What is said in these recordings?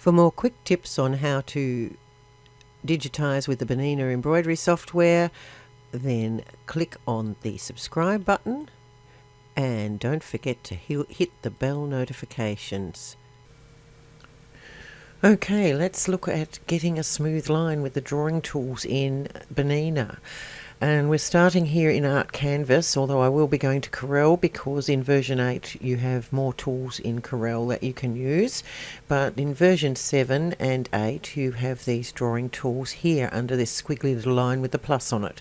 For more quick tips on how to digitize with the Bernina embroidery software, then click on the subscribe button and don't forget to hit the bell notifications. Okay, let's look at getting a smooth line with the drawing tools in Bernina. And we're starting here in Art Canvas, although I will be going to Corel because in version 8 you have more tools in Corel that you can use. But in version 7 and 8 you have these drawing tools here under this squiggly little line with the plus on it.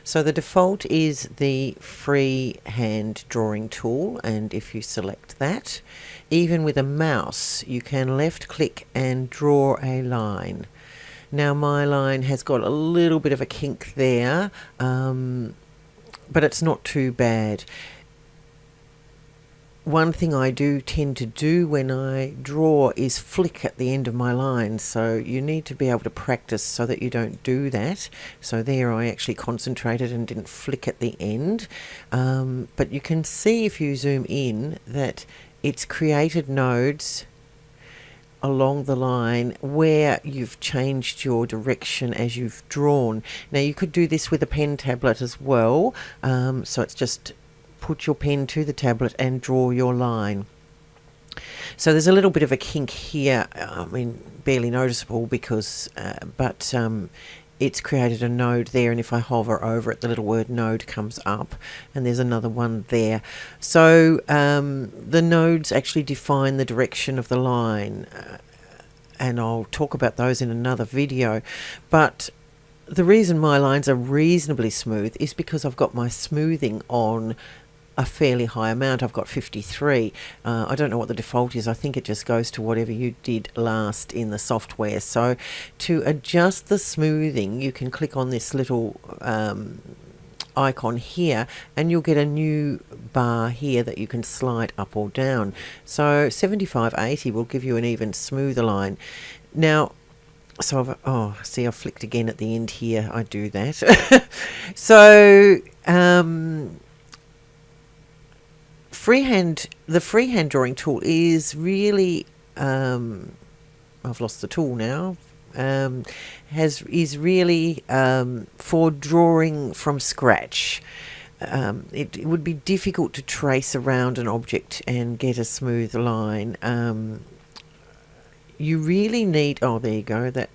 So the default is the Freehand drawing tool, and if you select that, even with a mouse you can left click and draw a line. Now my line has got a little bit of a kink there, but it's not too bad. One thing I do tend to do when I draw is flick at the end of my line, so you need to be able to practice so that you don't do that. So there I actually concentrated and didn't flick at the end, but you can see if you zoom in that it's created nodes along the line where you've changed your direction as you've drawn. Now you could do this with a pen tablet as well, so it's just put your pen to the tablet and draw your line. So there's a little bit of a kink here, I mean barely noticeable because but it's created a node there, and if I hover over it the little word node comes up, and there's another one there. So the nodes actually define the direction of the line, and I'll talk about those in another video. But the reason my lines are reasonably smooth is because I've got my smoothing on a fairly high amount. I've got 53. I don't know what the default is. I think it just goes to whatever you did last in the software. So to adjust the smoothing you can click on this little icon here and you'll get a new bar here that you can slide up or down. So 75-80 will give you an even smoother line. Now so I've flicked again at the end here. I do that. So the freehand drawing tool is really I've lost the tool now. Is really for drawing from scratch. It would be difficult to trace around an object and get a smooth line. You really need, there you go, that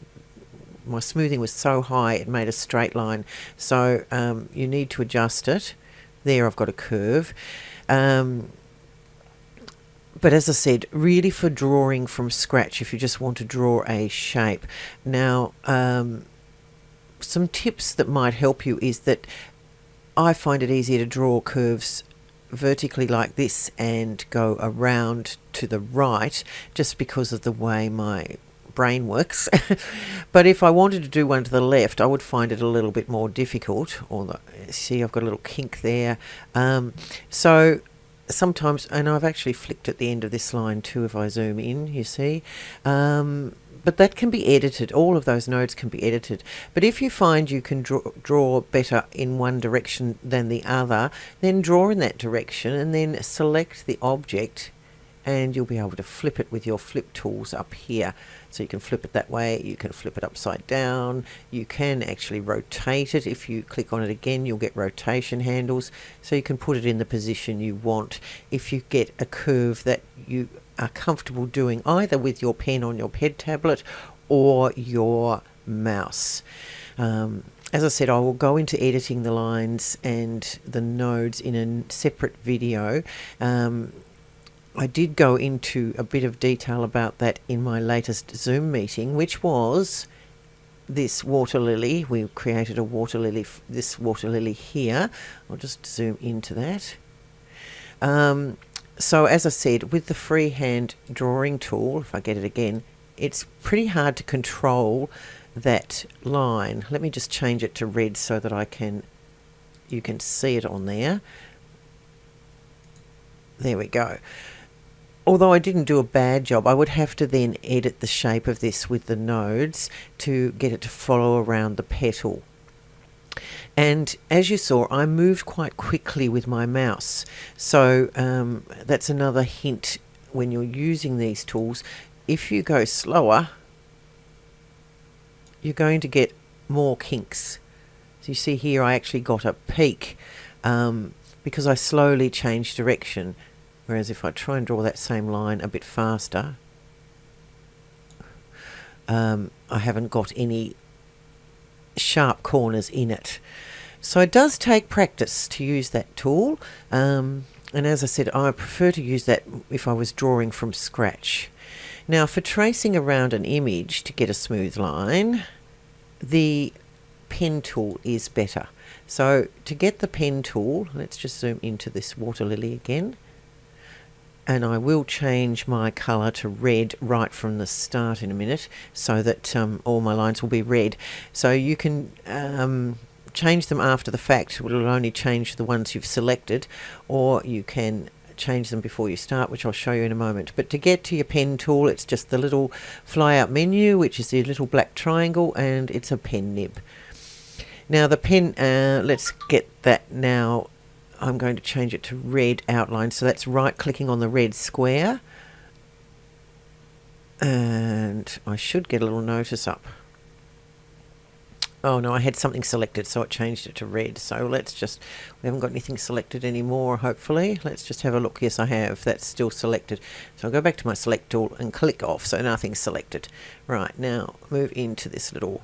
my smoothing was so high it made a straight line, so you need to adjust it. There I've got a curve. But as I said, really for drawing from scratch if you just want to draw a shape. Now some tips that might help you is that I find it easier to draw curves vertically like this and go around to the right just because of the way my brain works. But if I wanted to do one to the left I would find it a little bit more difficult. See, I've got a little kink there. So sometimes, and I've actually flicked at the end of this line too if I zoom in, you see. But that can be edited. All of those nodes can be edited. But if you find you can draw better in one direction than the other, then draw in that direction and then select the object and you'll be able to flip it with your flip tools up here. So you can flip it that way, you can flip it upside down, you can actually rotate it. If you click on it again you'll get rotation handles, so you can put it in the position you want. If you get a curve that you are comfortable doing either with your pen on your pen tablet or your mouse. As I said, I will go into editing the lines and the nodes in a separate video. I did go into a bit of detail about that in my latest Zoom meeting, which was this water lily. We created a water lily, this water lily here. I'll just zoom into that. So as I said, with the freehand drawing tool, if I get it again, it's pretty hard to control that line. Let me just change it to red so that you can see it on there. There we go. Although I didn't do a bad job, I would have to then edit the shape of this with the nodes to get it to follow around the petal. And as you saw, I moved quite quickly with my mouse. So that's another hint when you're using these tools. if you go slower, you're going to get more kinks. So you see here I actually got a peak because I slowly changed direction, whereas if I try and draw that same line a bit faster, I haven't got any sharp corners in it. So it does take practice to use that tool, and as I said, I prefer to use that if I was drawing from scratch. Now for tracing around an image to get a smooth line, the pen tool is better. So to get the pen tool, let's just zoom into this water lily again, and I will change my colour to red right from the start in a minute so that all my lines will be red. So you can change them after the fact. It will only change the ones you've selected, or you can change them before you start, which I'll show you in a moment. But to get to your pen tool, it's just the little fly out menu, which is the little black triangle, and it's a pen nib. Now the pen, let's get that now. I'm going to change it to red outline, so that's right clicking on the red square, and I should get a little notice up. Oh no, I had something selected, so it changed it to red. So let's just, we haven't got anything selected anymore, hopefully. Let's just have a look. Yes, I have. That's still selected. So I'll go back to my select tool and click off, so nothing's selected. Right, now move into this little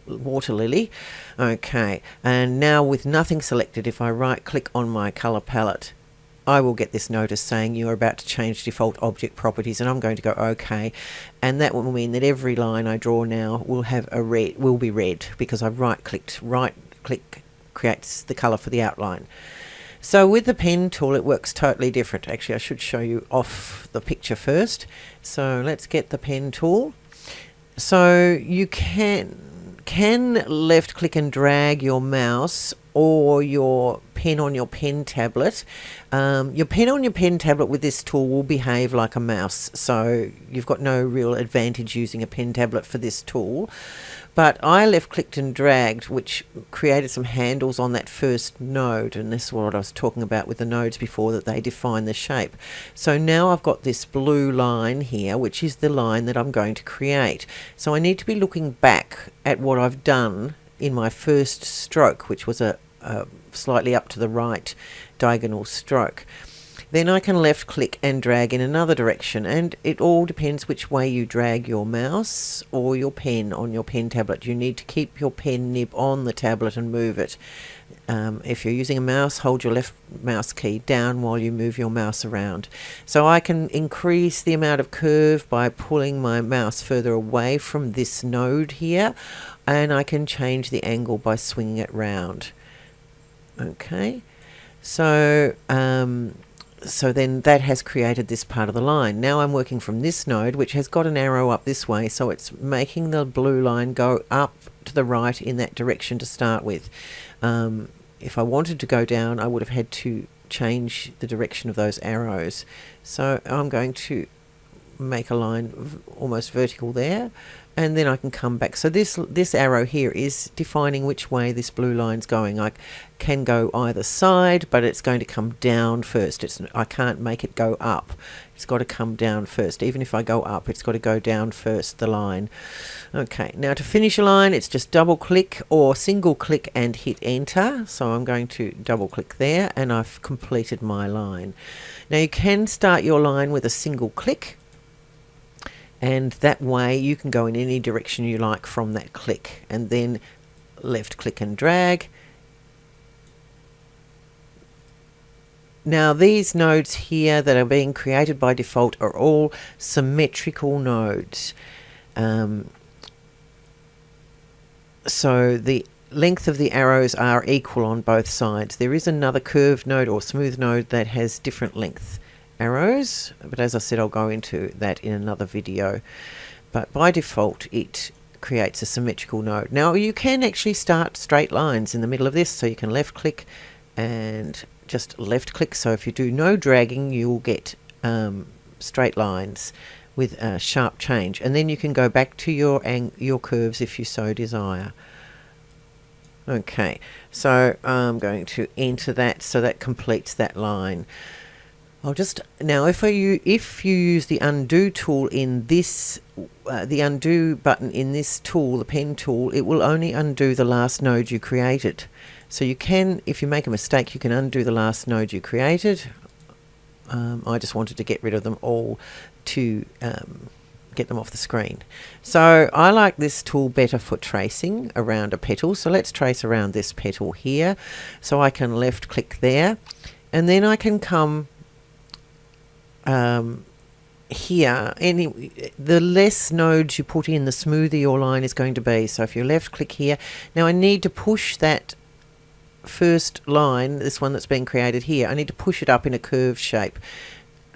water lily. Okay, and now with nothing selected, if I right click on my color palette, I will get this notice saying you are about to change default object properties, and I'm going to go OK, and that will mean that every line I draw now will have a red, will be red, because I've right click creates the color for the outline. So with the pen tool it works totally different. Actually I should show you off the picture first. So let's get the pen tool. So you can left click and drag your mouse or your pen on your pen tablet. Your pen on your pen tablet with this tool will behave like a mouse, so you've got no real advantage using a pen tablet for this tool. But I left clicked and dragged, which created some handles on that first node, and this is what I was talking about with the nodes before, that they define the shape. So now I've got this blue line here, which is the line that I'm going to create. So I need to be looking back at what I've done in my first stroke, which was a slightly up to the right diagonal stroke. Then I can left click and drag in another direction, and it all depends which way you drag your mouse or your pen on your pen tablet. You need to keep your pen nib on the tablet and move it. If you're using a mouse, hold your left mouse key down while you move your mouse around. So I can increase the amount of curve by pulling my mouse further away from this node here, and I can change the angle by swinging it round. Okay, so so then that has created this part of the line. Now I'm working from this node, which has got an arrow up this way, so it's making the blue line go up to the right in that direction to start with. If I wanted to go down, I would have had to change the direction of those arrows. So I'm going to make a line almost vertical there, and then I can come back. So this arrow here is defining which way this blue line's going. I can go either side, but it's going to come down first. I can't make it go up. It's got to come down first. Even if I go up, it's got to go down first, the line. Okay, now to finish a line, it's just double click or single click and hit enter. So I'm going to double click there, and I've completed my line. Now you can start your line with a single click, and that way you can go in any direction you like from that click, and then left click and drag. Now these nodes here that are being created by default are all symmetrical nodes. So the length of the arrows are equal on both sides. There is another curved node or smooth node that has different length arrows, but as I said, I'll go into that in another video. But by default it creates a symmetrical node. Now you can actually start straight lines in the middle of this, so you can left click and just left click. So if you do no dragging, you'll get straight lines with a sharp change, and then you can go back to your curves if you so desire. Okay, so I'm going to enter that, so that completes that line. I'll just now if you use the undo tool in this the undo button in this tool, the pen tool, it will only undo the last node you created. So you can, if you make a mistake, you can undo the last node you created. I just wanted to get rid of them all to get them off the screen. So I like this tool better for tracing around a petal. So let's trace around this petal here. So I can left click there, and then I can come here. The less nodes you put in, the smoother your line is going to be. So if you left click here, now I need to push that first line, this one that's been created here, I need to push it up in a curved shape.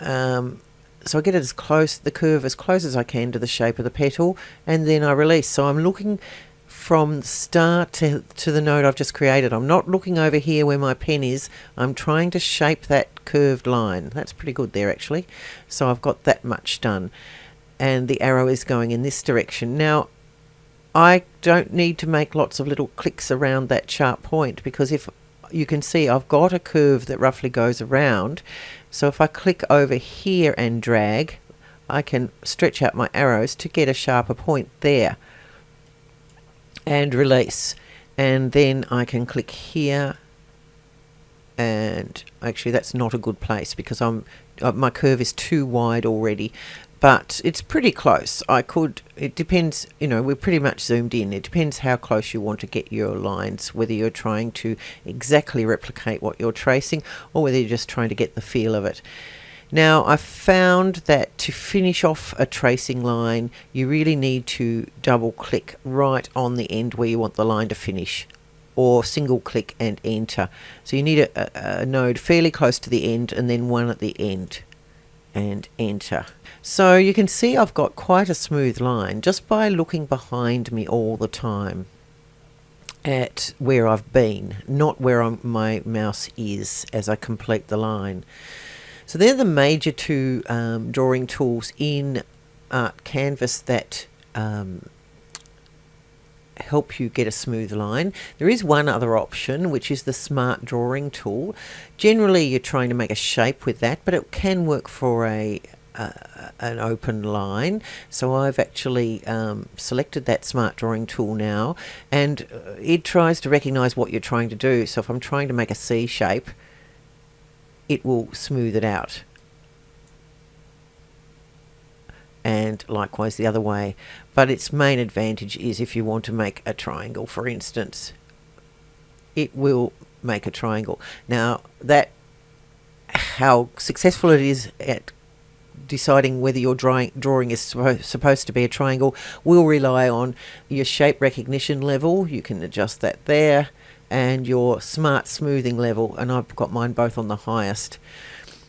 So I get it as close, the curve as close as I can to the shape of the petal, and then I release. So I'm looking from the start to the node I've just created. I'm not looking over here where my pen is. I'm trying to shape that curved line. That's pretty good there actually. So I've got that much done, and the arrow is going in this direction. Now I don't need to make lots of little clicks around that sharp point, because if you can see I've got a curve that roughly goes around. So if I click over here and drag, I can stretch out my arrows to get a sharper point there and release. And then I can click here, and actually that's not a good place because my curve is too wide already. But it's pretty close. It depends, we're pretty much zoomed in. It depends how close you want to get your lines, whether you're trying to exactly replicate what you're tracing or whether you're just trying to get the feel of it. Now, I've found that to finish off a tracing line, you really need to double click right on the end where you want the line to finish, or single click and enter. So you need a node fairly close to the end and then one at the end, and enter. So you can see I've got quite a smooth line just by looking behind me all the time at where I've been, not where my mouse is as I complete the line. So they're the major two drawing tools in Art Canvas that help you get a smooth line. There is one other option, which is the Smart Drawing tool. Generally you're trying to make a shape with that, but it can work for an open line. So I've actually selected that Smart Drawing tool now, and it tries to recognize what you're trying to do. So if I'm trying to make a C shape, it will smooth it out, and likewise the other way. But its main advantage is if you want to make a triangle, for instance, it will make a triangle. Now, how successful it is at deciding whether your drawing is supposed to be a triangle will rely on your shape recognition level. You can adjust that there, and your smart smoothing level, and I've got mine both on the highest.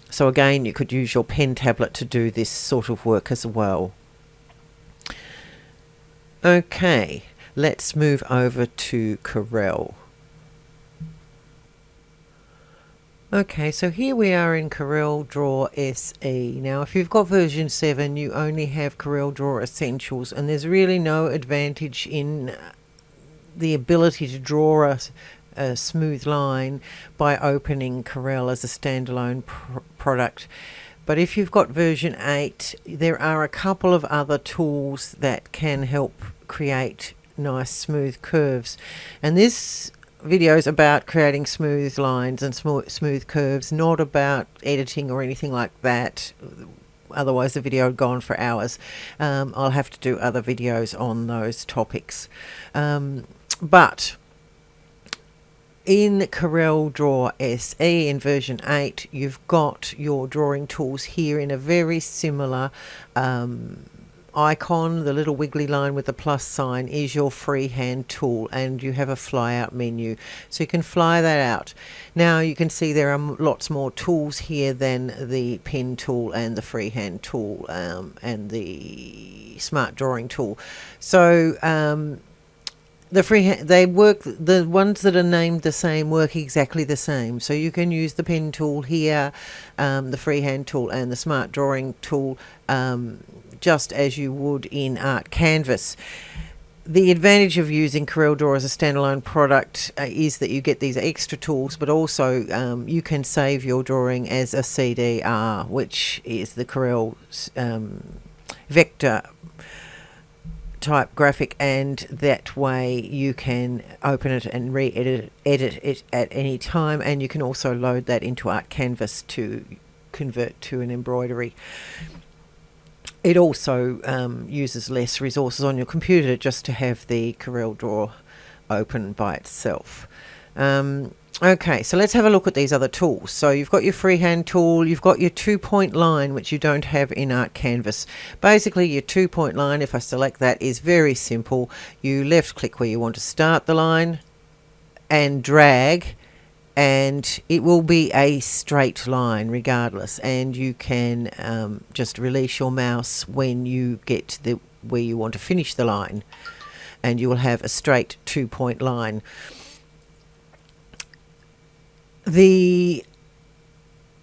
So again, you could use your pen tablet to do this sort of work as well. Okay, let's move over to Corel. Okay, so here we are in Corel Draw SE. Now, if you've got version 7, you only have Corel Draw Essentials, and there's really no advantage in the ability to draw a smooth line by opening Corel as a standalone product. But if you've got version 8, there are a couple of other tools that can help create nice smooth curves. And this video is about creating smooth lines and smooth curves, not about editing or anything like that. Otherwise the video would go on for hours. I'll have to do other videos on those topics. But in Corel Draw SE in version 8, you've got your drawing tools here in a very similar icon. The little wiggly line with the plus sign is your Freehand Tool, and you have a fly out menu, so you can fly that out. Now you can see there are lots more tools here than the pen tool and the Freehand Tool and the Smart Drawing tool. So the ones that are named the same work exactly the same. So you can use the pen tool here, the Freehand Tool and the Smart Drawing tool just as you would in Art Canvas. The advantage of using Corel Draw as a standalone product is that you get these extra tools, but also you can save your drawing as a CDR, which is the Corel vector type graphic, and that way you can open it and edit it at any time, and you can also load that into Art Canvas to convert to an embroidery. It also uses less resources on your computer just to have the Corel Draw open by itself. Okay, so let's have a look at these other tools. So you've got your Freehand Tool, you've got your 2-point line, which you don't have in Art Canvas. Basically, your 2-point line, if I select that, is very simple. You left click where you want to start the line and drag, and it will be a straight line regardless, and you can just release your mouse when you get to where you want to finish the line, and you will have a straight 2-point line. The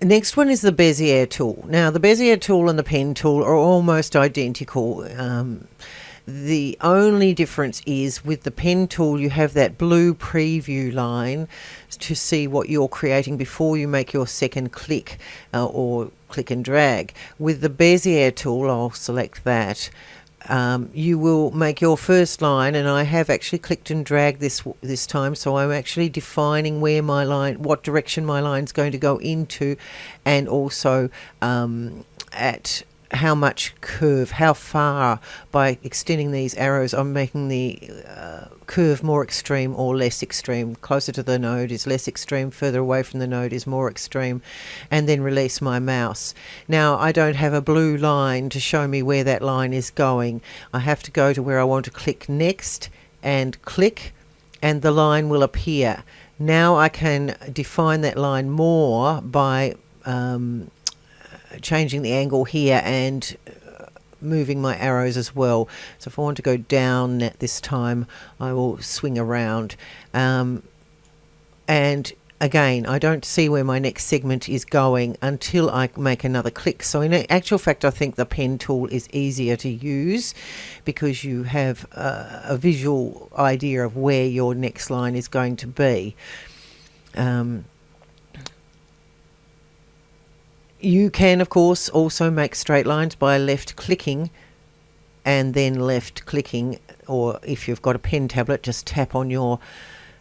next one is the Bezier Tool. Now, the Bezier Tool and the Pen Tool are almost identical. The only difference is with the Pen Tool you have that blue preview line to see what you're creating before you make your second click or click and drag. With the Bezier Tool, I'll select that. You will make your first line, and I have actually clicked and dragged this time, so I'm actually defining where my line, what direction my line's going to go into, and also at how much curve, how far. By extending these arrows, I'm making the curve more extreme or less extreme. Closer to the node is less extreme, further away from the node is more extreme, and then release my mouse. Now, I don't have a blue line to show me where that line is going. I have to go to where I want to click next and click, and the line will appear. Now I can define that line more by changing the angle here and moving my arrows as well. So if I want to go down at this time, I will swing around. And again, I don't see where my next segment is going until I make another click. So in actual fact, I think the Pen Tool is easier to use because you have a visual idea of where your next line is going to be. You can, of course, also make straight lines by left clicking and then left clicking, or if you've got a pen tablet, just tap on your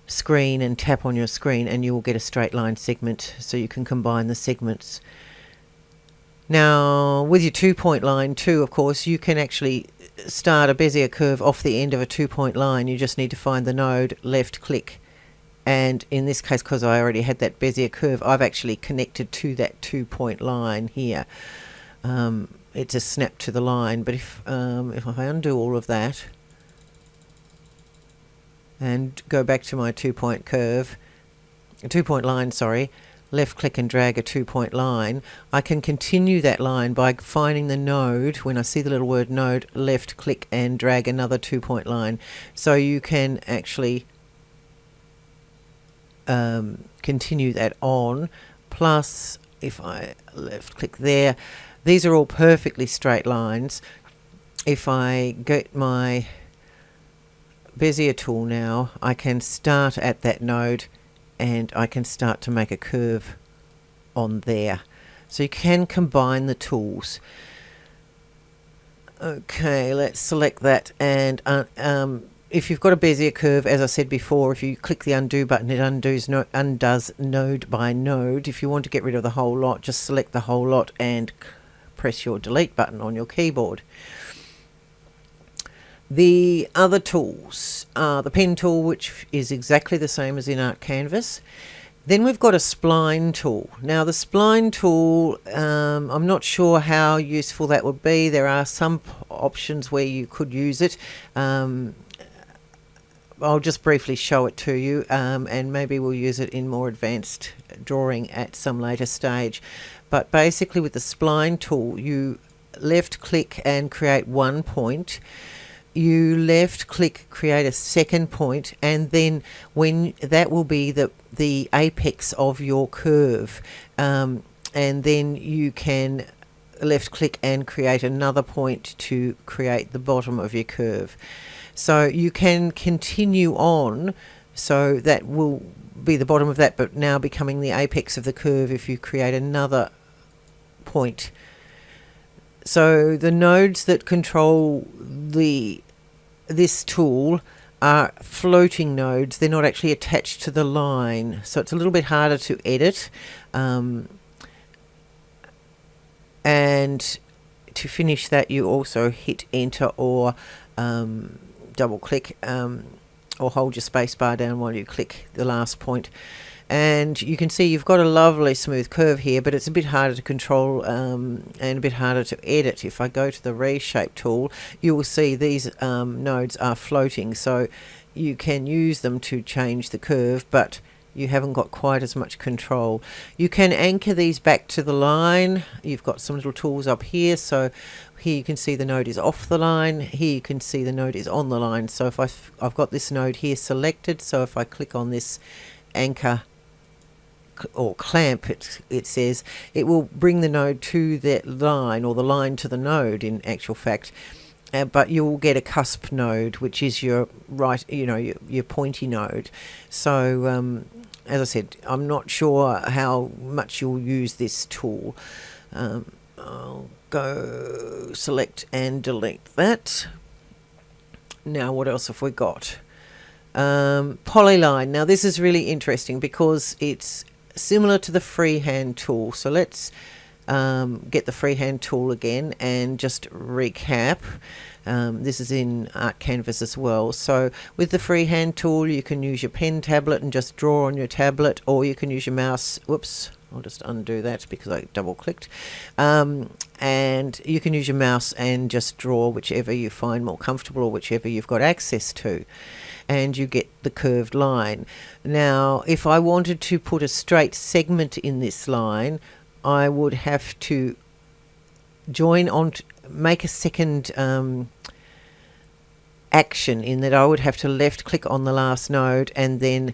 screen and tap on your screen and you will get a straight line segment, so you can combine the segments. Now, with your 2-point line too, of course, you can actually start a Bezier curve off the end of a 2-point line. You just need to find the node, left click, and in this case, because I already had that Bezier curve, I've actually connected to that 2-point line here. It just snapped to the line, but if I undo all of that and go back to my 2-point curve, a 2-point line, sorry, left click and drag a 2-point line, I can continue that line by finding the node. When I see the little word node, left click and drag another 2-point line. So you can actually continue that on. Plus, if I left click there, these are all perfectly straight lines. If I get my Bezier tool now, I can start at that node and I can start to make a curve on there. So you can combine the tools. Okay, let's select that, and if you've got a Bezier curve, as I said before, if you click the undo button, it undoes node by node. If you want to get rid of the whole lot, just select the whole lot and press your delete button on your keyboard. The other tools are the Pen Tool, which is exactly the same as in Art Canvas. Then we've got a Spline Tool. Now the Spline Tool, I'm not sure how useful that would be. There are some options where you could use it. I'll just briefly show it to you, and maybe we'll use it in more advanced drawing at some later stage. But basically with the Spline Tool, you left click and create one point. You left click, create a second point, and then when that will be the apex of your curve, and then you can left click and create another point to create the bottom of your curve. So you can continue on, so that will be the bottom of that, but now becoming the apex of the curve if you create another point. So the nodes that control this tool are floating nodes. They're not actually attached to the line, so it's a little bit harder to edit. And to finish that, you also hit enter or double click or hold your space bar down while you click the last point. And you can see you've got a lovely smooth curve here, but it's a bit harder to control and a bit harder to edit. If I go to the Reshape tool, you will see these nodes are floating, so you can use them to change the curve, but you haven't got quite as much control. You can anchor these back to the line. You've got some little tools up here, so here you can see the node is off the line. Here you can see the node is on the line. So if I've got this node here selected, so if I click on this anchor or clamp, it says it will bring the node to that line, or the line to the node in actual fact. But you'll get a cusp node, which is your right, your pointy node. So as I said, I'm not sure how much you'll use this tool. I'll go select and delete that. Now what else have we got? Polyline. Now this is really interesting because it's similar to the Freehand Tool. So let's get the Freehand Tool again and just recap. This is in Art Canvas as well. So with the Freehand Tool, you can use your pen tablet and just draw on your tablet, or you can use your mouse. Whoops, I'll just undo that because I double clicked. And you can use your mouse and just draw whichever you find more comfortable or whichever you've got access to, and you get the curved line. Now if I wanted to put a straight segment in this line, I would have to join on, make a second action, in that I would have to left click on the last node and then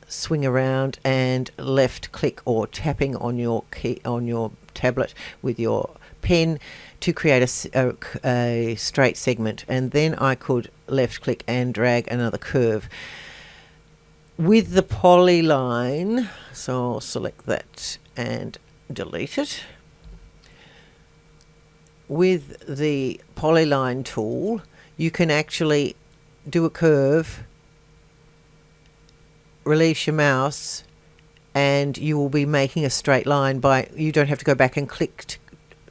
swing around and left click or tapping on your key on your tablet with your pen to create a straight segment, and then I could left click and drag another curve. With the polyline, so I'll select that and delete it. With the Polyline tool, you can actually do a curve, release your mouse, and you will be making a straight line. You don't have to go back and click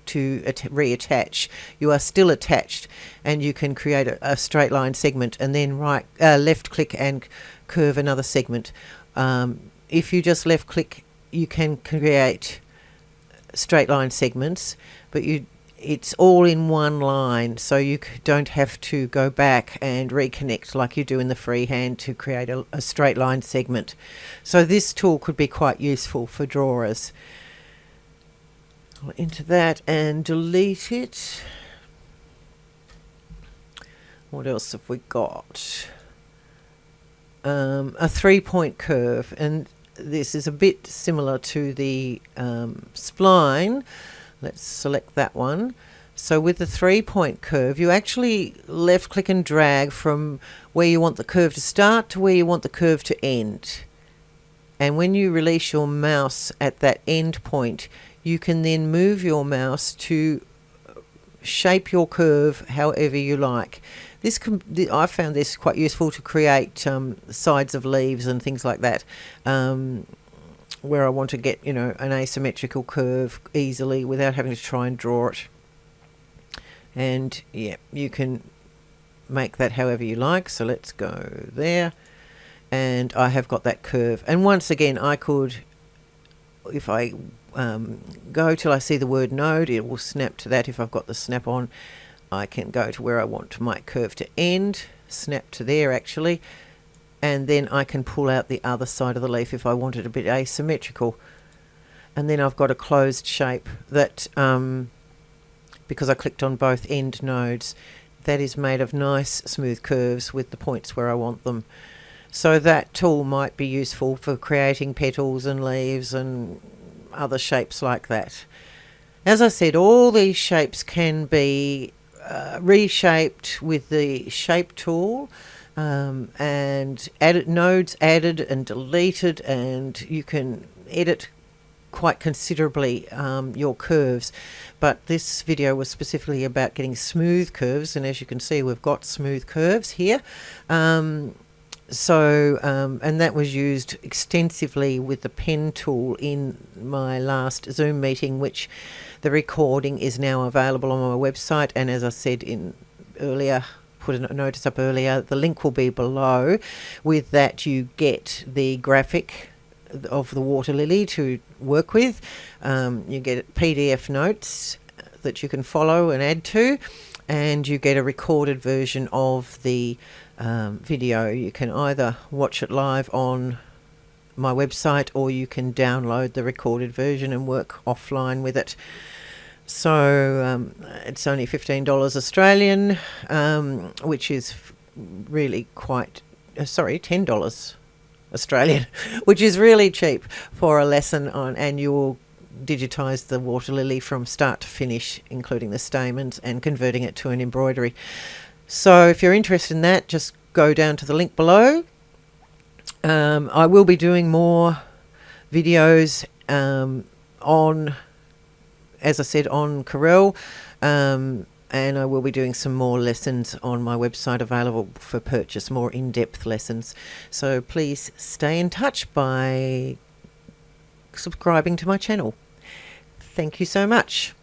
to reattach. You are still attached, and you can create a straight line segment and then left click and curve another segment. If you just left click, you can create straight line segments, but it's all in one line, so you don't have to go back and reconnect like you do in the freehand to create a straight line segment. So this tool could be quite useful for drawers. I'll enter that and delete it. What else have we got? A 3-point curve, and this is a bit similar to the spline. Let's select that one. So with the 3-point curve, you actually left click and drag from where you want the curve to start to where you want the curve to end. And when you release your mouse at that end point, you can then move your mouse to shape your curve however you like. I found this quite useful to create sides of leaves and things like that, where I want to get an asymmetrical curve easily without having to try and draw it. And yeah, you can make that however you like. So let's go there, and I have got that curve. And once again, I could, if I go till I see the word node, it will snap to that. If I've got the snap on, I can go to where I want my curve to end, snap to there actually, and then I can pull out the other side of the leaf if I want it a bit asymmetrical. And then I've got a closed shape that, because I clicked on both end nodes, that is made of nice smooth curves with the points where I want them. So that tool might be useful for creating petals and leaves and other shapes like that. As I said, all these shapes can be reshaped with the Shape Tool, and nodes added and deleted, and you can edit quite considerably your curves. But this video was specifically about getting smooth curves, and as you can see, we've got smooth curves here. And that was used extensively with the pen tool in my last Zoom meeting, which the recording is now available on my website. And as I said earlier, put a notice up earlier, the link will be below. With that, you get the graphic of the water lily to work with. You get PDF notes that you can follow and add to, and you get a recorded version of the video. You can either watch it live on my website, or you can download the recorded version and work offline with it. So it's only $15 Australian, which is really quite, $10 Australian, which is really cheap for a lesson on, and you will digitize the water lily from start to finish, including the stamens, and converting it to an embroidery. So if you're interested in that, just go down to the link below. I will be doing more videos on, as I said, on Corel, and I will be doing some more lessons on my website available for purchase, more in-depth lessons. So please stay in touch by subscribing to my channel. Thank you so much.